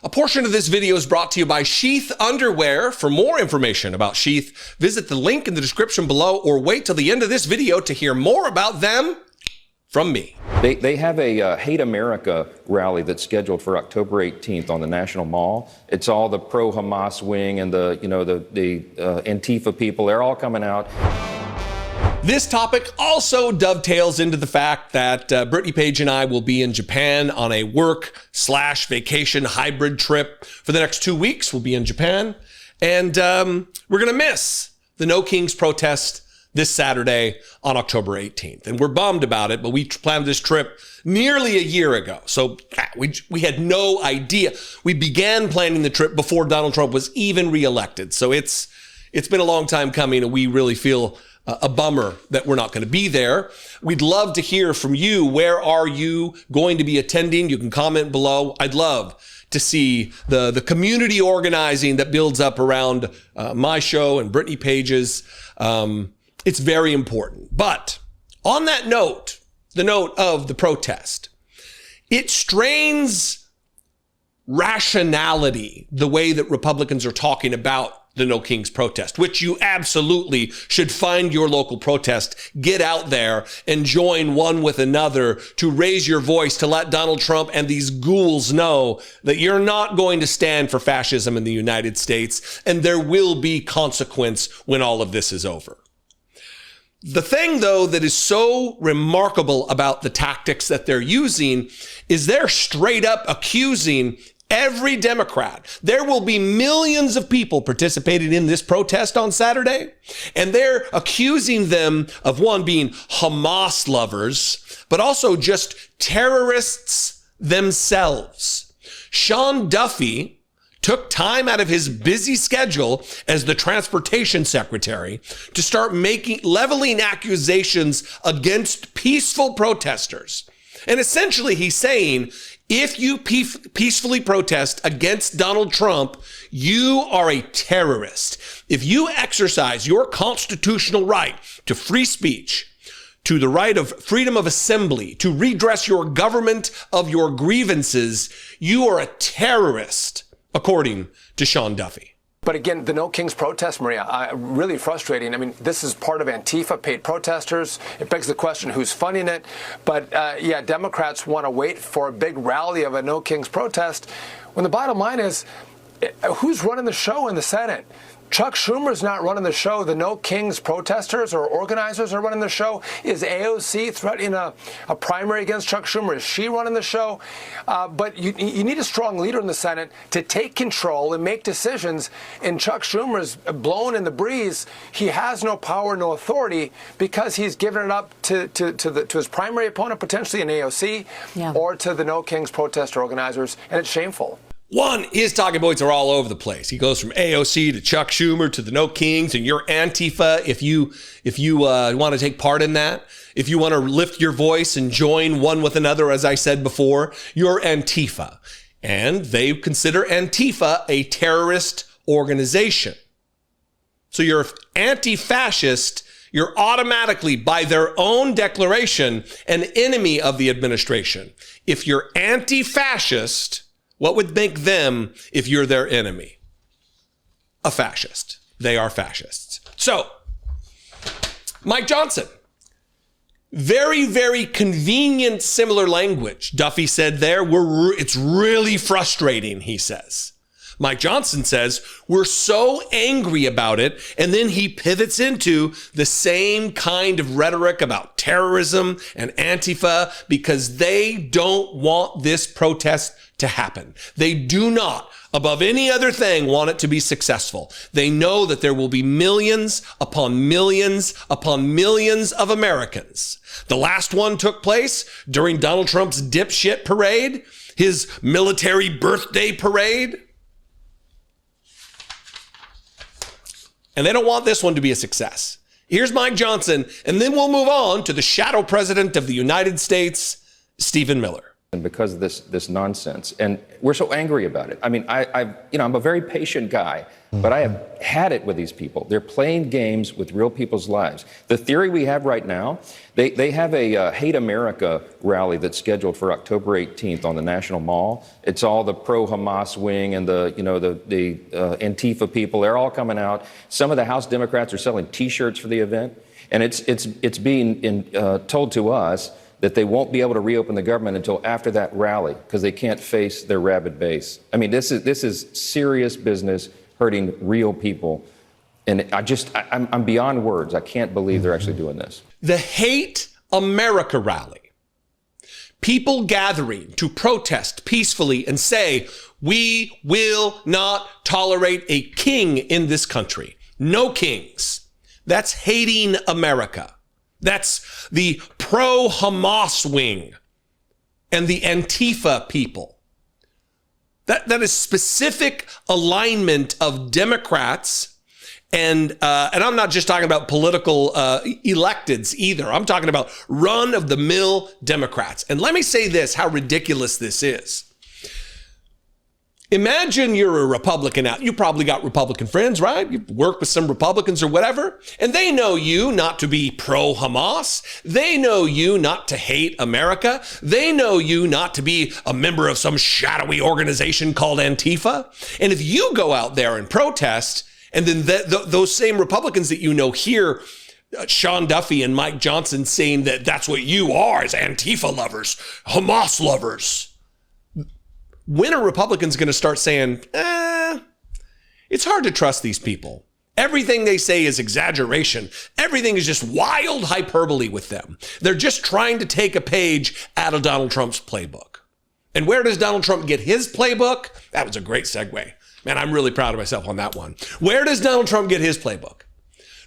A portion of this video is brought to you by Sheath Underwear. For more information about Sheath, visit the link in the description below or wait till the end of this video to hear more about them from me. They have a Hate America rally that's scheduled for October 18th on the National Mall. It's all the pro-Hamas wing and the Antifa people. They're all coming out. This topic also dovetails into the fact that Brittany Page and I will be in Japan on a work/vacation hybrid trip for the next 2 weeks. We'll be in Japan, and we're going to miss the No Kings protest this Saturday on October 18th. And we're bummed about it, but we planned this trip nearly a year ago. So we had no idea. We began planning the trip before Donald Trump was even reelected. So it's been a long time coming, and we really feel a bummer that we're not going to be there. We'd love to hear from you. Where are you going to be attending? You can comment below. I'd love to see the community organizing that builds up around my show and Brittany Page's. It's very important. But on that note, the note of the protest, it strains rationality, the way that Republicans are talking about the No Kings protest, which you absolutely should find your local protest, get out there and join one with another to raise your voice, to let Donald Trump and these ghouls know that you're not going to stand for fascism in the United States, and there will be consequence when all of this is over. The thing, though, that is so remarkable about the tactics that they're using is they're straight up accusing every Democrat. There will be millions of people participating in this protest on Saturday, and they're accusing them of, one, being Hamas lovers, but also just terrorists themselves. Sean Duffy took time out of his busy schedule as the transportation secretary to start leveling accusations against peaceful protesters. And essentially he's saying, if you peacefully protest against Donald Trump, you are a terrorist. If you exercise your constitutional right to free speech, to the right of freedom of assembly, to redress your government of your grievances, you are a terrorist, according to Sean Duffy. But again, the No Kings protest, Maria, really frustrating. I mean, this is part of Antifa, paid protesters. It begs the question, who's funding it? But yeah, Democrats want to wait for a big rally of a No Kings protest, when the bottom line is, who's running the show in the Senate? Chuck Schumer's not running the show. The No Kings protesters or organizers are running the show. Is AOC threatening a primary against Chuck Schumer? Is she running the show? But you need a strong leader in the Senate to take control and make decisions. And Chuck Schumer's blown in the breeze. He has no power, no authority, because he's given it up to his primary opponent, potentially in AOC, or to the No Kings protest organizers, and it's shameful. One, his talking points are all over the place. He goes from AOC to Chuck Schumer to the No Kings, and you're Antifa if you want to take part in that. If you want to lift your voice and join one with another, as I said before, you're Antifa. And they consider Antifa a terrorist organization. So you're anti-fascist, you're automatically, by their own declaration, an enemy of the administration. If you're anti-fascist, what would make them, if you're their enemy? A fascist. They are fascists. So, Mike Johnson, very, very convenient, similar language. Duffy said there, it's really frustrating, he says. Mike Johnson says, we're so angry about it, and then he pivots into the same kind of rhetoric about terrorism and Antifa because they don't want this protest to happen. They do not, above any other thing, want it to be successful. They know that there will be millions upon millions upon millions of Americans. The last one took place during Donald Trump's dipshit parade, his military birthday parade. And they don't want this one to be a success. Here's Mike Johnson, and then we'll move on to the shadow president of the United States, Stephen Miller. and because of this nonsense. And we're so angry about it. I mean, I'm a very patient guy, but I have had it with these people. They're playing games with real people's lives. The theory we have right now, they have a Hate America rally that's scheduled for October 18th on the National Mall. It's all the pro-Hamas wing and the Antifa people. They're all coming out. Some of the House Democrats are selling T-shirts for the event, and it's being told to us that they won't be able to reopen the government until after that rally because they can't face their rabid base. I mean, this is serious business hurting real people. And I'm beyond words. I can't believe they're actually doing this. The Hate America rally. People gathering to protest peacefully and say, we will not tolerate a king in this country. No kings. That's hating America. That's the pro-Hamas wing and the Antifa people. That is specific alignment of Democrats, and I'm not just talking about political electeds either. I'm talking about run-of-the-mill Democrats. And let me say this, how ridiculous this is. Imagine you're a Republican out. You probably got Republican friends, right? You work with some Republicans or whatever, and they know you not to be pro-Hamas. They know you not to hate America. They know you not to be a member of some shadowy organization called Antifa. And if you go out there and protest, and then those same Republicans that you know hear Sean Duffy and Mike Johnson saying that that's what you are as Antifa lovers, Hamas lovers. When are Republicans going to start saying, it's hard to trust these people. Everything they say is exaggeration. Everything is just wild hyperbole with them. They're just trying to take a page out of Donald Trump's playbook. And where does Donald Trump get his playbook? That was a great segue. Man, I'm really proud of myself on that one. Where does Donald Trump get his playbook?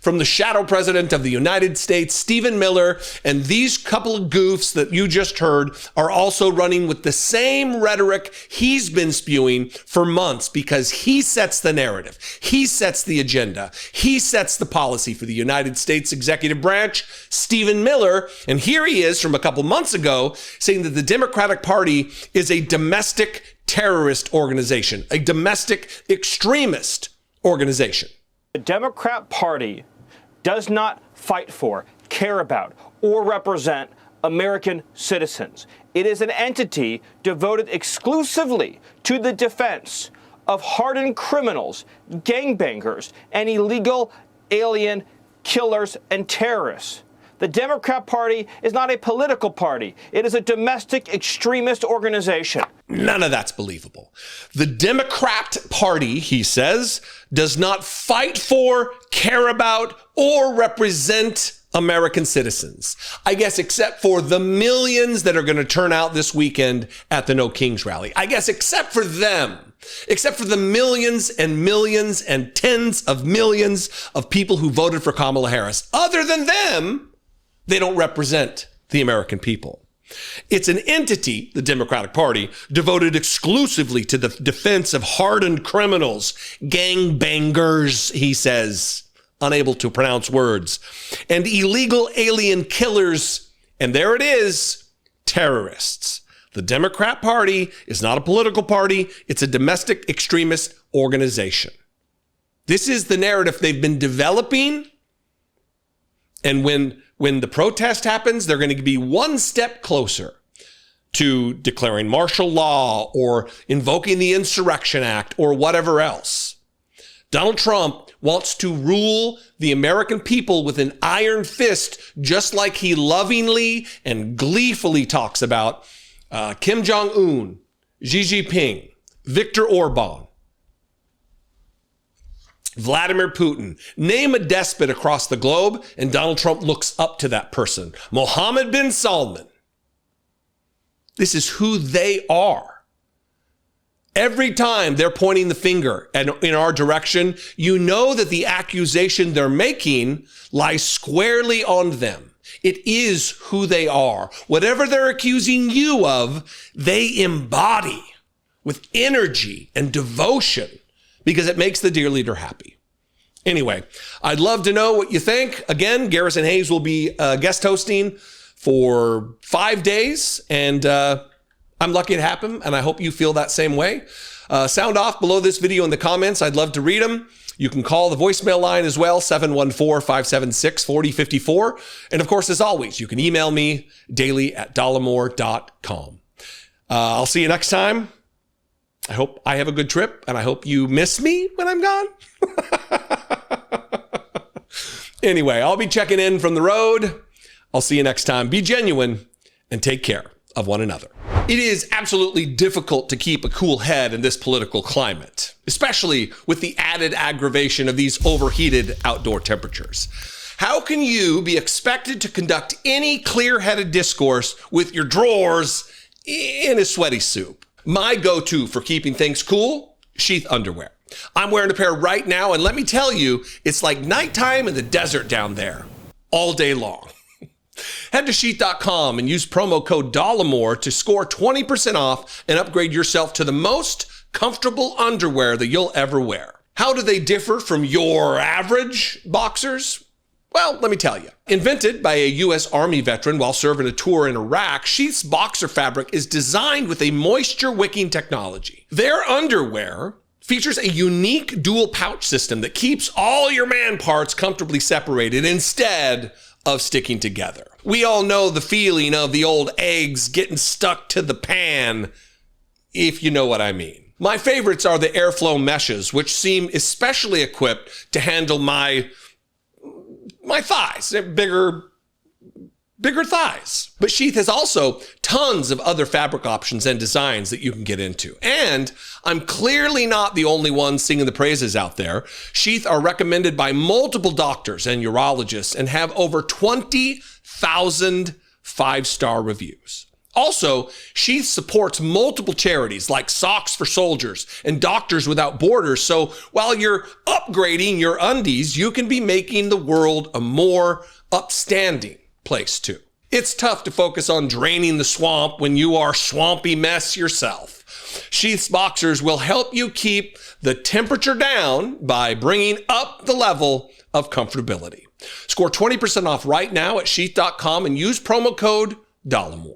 From the shadow president of the United States, Stephen Miller, and these couple of goofs that you just heard are also running with the same rhetoric he's been spewing for months because he sets the narrative. He sets the agenda. He sets the policy for the United States executive branch, Stephen Miller. And here he is from a couple months ago saying that the Democratic Party is a domestic terrorist organization, a domestic extremist organization. The Democrat Party does not fight for, care about, or represent American citizens. It is an entity devoted exclusively to the defense of hardened criminals, gangbangers, and illegal alien killers and terrorists. The Democrat Party is not a political party. It is a domestic extremist organization. None of that's believable. The Democrat Party, he says, does not fight for, care about, or represent American citizens. I guess except for the millions that are going to turn out this weekend at the No Kings rally. I guess except for them. Except for the millions and millions and tens of millions of people who voted for Kamala Harris. Other than them, they don't represent the American people. It's an entity, the Democratic Party, devoted exclusively to the defense of hardened criminals, gangbangers, he says, unable to pronounce words, and illegal alien killers, and there it is, terrorists. The Democrat Party is not a political party. It's a domestic extremist organization. This is the narrative they've been developing, and when the protest happens, they're going to be one step closer to declaring martial law or invoking the Insurrection Act or whatever else. Donald Trump wants to rule the American people with an iron fist, just like he lovingly and gleefully talks about Kim Jong-un, Xi Jinping, Viktor Orban, Vladimir Putin. Name a despot across the globe, and Donald Trump looks up to that person. Mohammed bin Salman. This is who they are. Every time they're pointing the finger in our direction, you know that the accusation they're making lies squarely on them. It is who they are. Whatever they're accusing you of, they embody with energy and devotion, because it makes the dear leader happy. Anyway, I'd love to know what you think. Again, Garrison Hayes will be guest hosting for 5 days, and I'm lucky it happened, and I hope you feel that same way. Sound off below this video in the comments. I'd love to read them. You can call the voicemail line as well, 714-576-4054. And of course, as always, you can email me daily@dollemore.com. I'll see you next time. I hope I have a good trip, and I hope you miss me when I'm gone. Anyway, I'll be checking in from the road. I'll see you next time. Be genuine and take care of one another. It is absolutely difficult to keep a cool head in this political climate, especially with the added aggravation of these overheated outdoor temperatures. How can you be expected to conduct any clear-headed discourse with your drawers in a sweaty soup? My go-to for keeping things cool, sheath underwear. I'm wearing a pair right now, and let me tell you, it's like nighttime in the desert down there, all day long. Head to sheath.com and use promo code Dollemore to score 20% off and upgrade yourself to the most comfortable underwear that you'll ever wear. How do they differ from your average boxers? Well, let me tell you. Invented by a U.S. Army veteran while serving a tour in Iraq, Sheath's boxer fabric is designed with a moisture-wicking technology. Their underwear features a unique dual pouch system that keeps all your man parts comfortably separated instead of sticking together. We all know the feeling of the old eggs getting stuck to the pan, if you know what I mean. My favorites are the airflow meshes, which seem especially equipped to handle my thighs, bigger thighs. But Sheath has also tons of other fabric options and designs that you can get into. And I'm clearly not the only one singing the praises out there. Sheath are recommended by multiple doctors and urologists and have over 20,000 five-star reviews. Also, Sheath supports multiple charities like Socks for Soldiers and Doctors Without Borders. So while you're upgrading your undies, you can be making the world a more upstanding place too. It's tough to focus on draining the swamp when you are swampy mess yourself. Sheath's boxers will help you keep the temperature down by bringing up the level of comfortability. Score 20% off right now at sheath.com and use promo code Dollemore.